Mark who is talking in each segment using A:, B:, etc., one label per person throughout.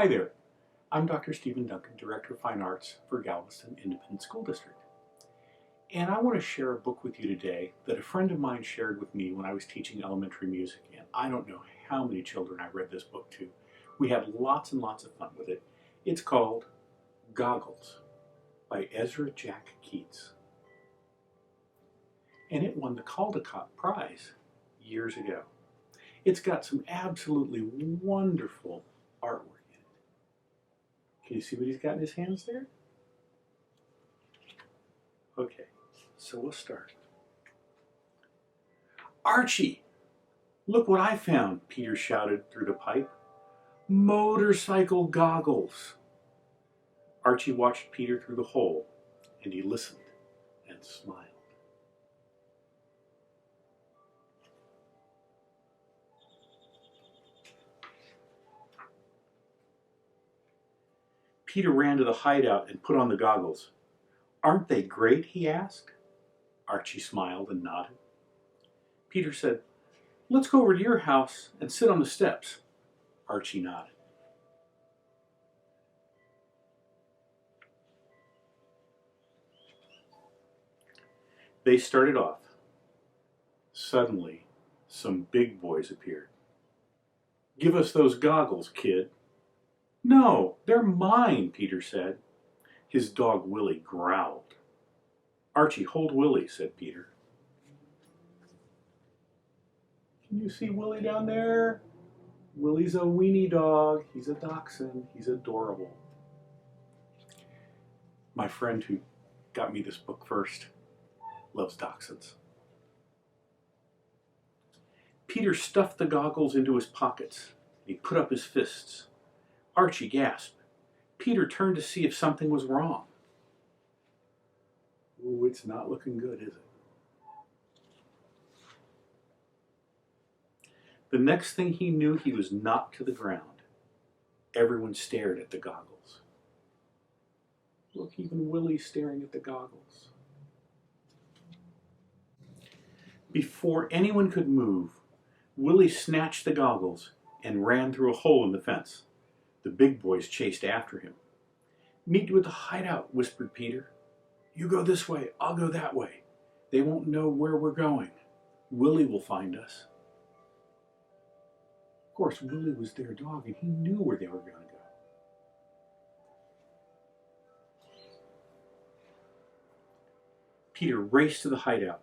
A: Hi there, I'm Dr. Stephen Duncan, Director of Fine Arts for Galveston Independent School District. And I want to share a book with you today that a friend of mine shared with me when I was teaching elementary music. And I don't know how many children I read this book to. We had lots and lots of fun with it. It's called Goggles by Ezra Jack Keats. And it won the Caldecott Prize years ago. It's got some absolutely wonderful artwork in it. Can you see what he's got in his hands there? Okay, so we'll start. Archie, look what I found, Peter shouted through the pipe. Motorcycle goggles. Archie watched Peter through the hole, and he listened and smiled. Peter ran to the hideout and put on the goggles. Aren't they great? He asked. Archie smiled and nodded. Peter said, let's go over to your house and sit on the steps. Archie nodded. They started off. Suddenly, some big boys appeared. Give us those goggles, kid. No, they're mine, Peter said. His dog Willie growled. Archie, hold Willie, said Peter. Can you see Willie down there? Willie's a weenie dog. He's a dachshund. He's adorable. My friend who got me this book first loves dachshunds. Peter stuffed the goggles into his pockets. He put up his fists. Archie gasped. Peter turned to see if something was wrong. Ooh, it's not looking good, is it? The next thing he knew, he was knocked to the ground. Everyone stared at the goggles. Look, even Willie's staring at the goggles. Before anyone could move, Willie snatched the goggles and ran through a hole in the fence. The big boys chased after him. Meet you at the hideout, whispered Peter. You go this way, I'll go that way. They won't know where we're going. Willie will find us. Of course, Willie was their dog and he knew where they were going to go. Peter raced to the hideout.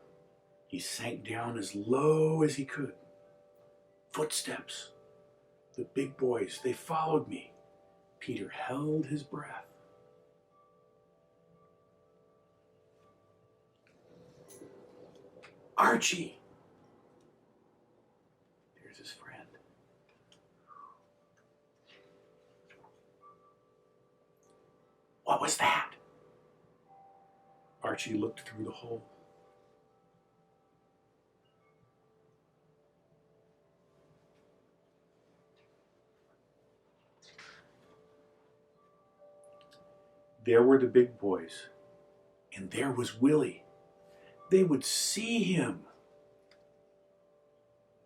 A: He sank down as low as he could. Footsteps. The big boys, they followed me. Peter held his breath. Archie! There's his friend. What was that? Archie looked through the hole. There were the big boys, and there was Willie. They would see him.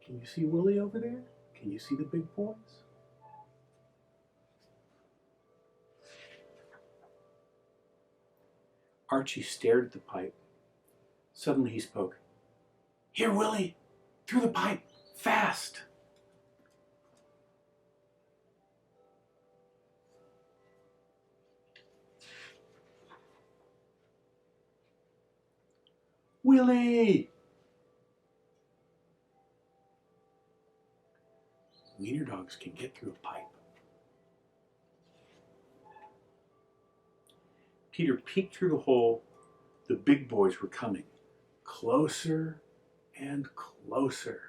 A: Can you see Willie over there? Can you see the big boys? Archie stared at the pipe. Suddenly he spoke. Here, Willie, through the pipe, fast. Willie! Wiener dogs can get through a pipe. Peter peeked through the hole. The big boys were coming. Closer and closer.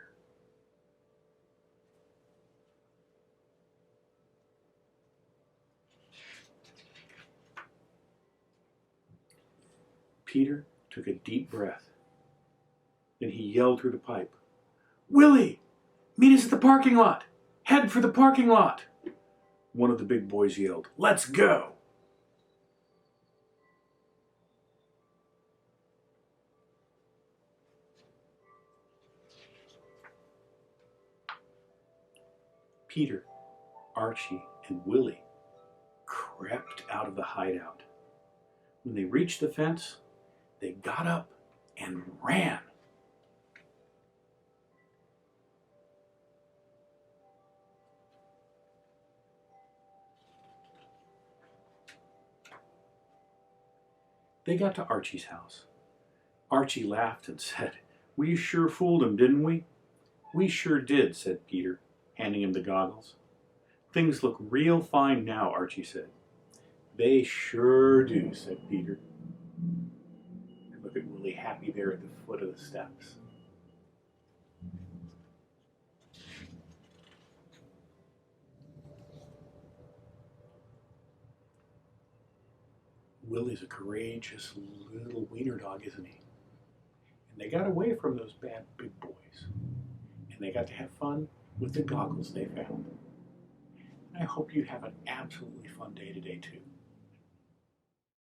A: Peter took a deep breath. Then he yelled through the pipe. Willie, meet us at the parking lot. Head for the parking lot. One of the big boys yelled, let's go. Peter, Archie, and Willie crept out of the hideout. When they reached the fence, they got up and ran. They got to Archie's house. Archie laughed and said, "We sure fooled him, didn't we?" "We sure did," said Peter, handing him the goggles. "Things look real fine now," Archie said. "They sure do," said Peter. And look at Willie happy there at the foot of the steps. Willie's a courageous little wiener dog, isn't he? And they got away from those bad big boys. And they got to have fun with the goggles they found. And I hope you have an absolutely fun day today, too.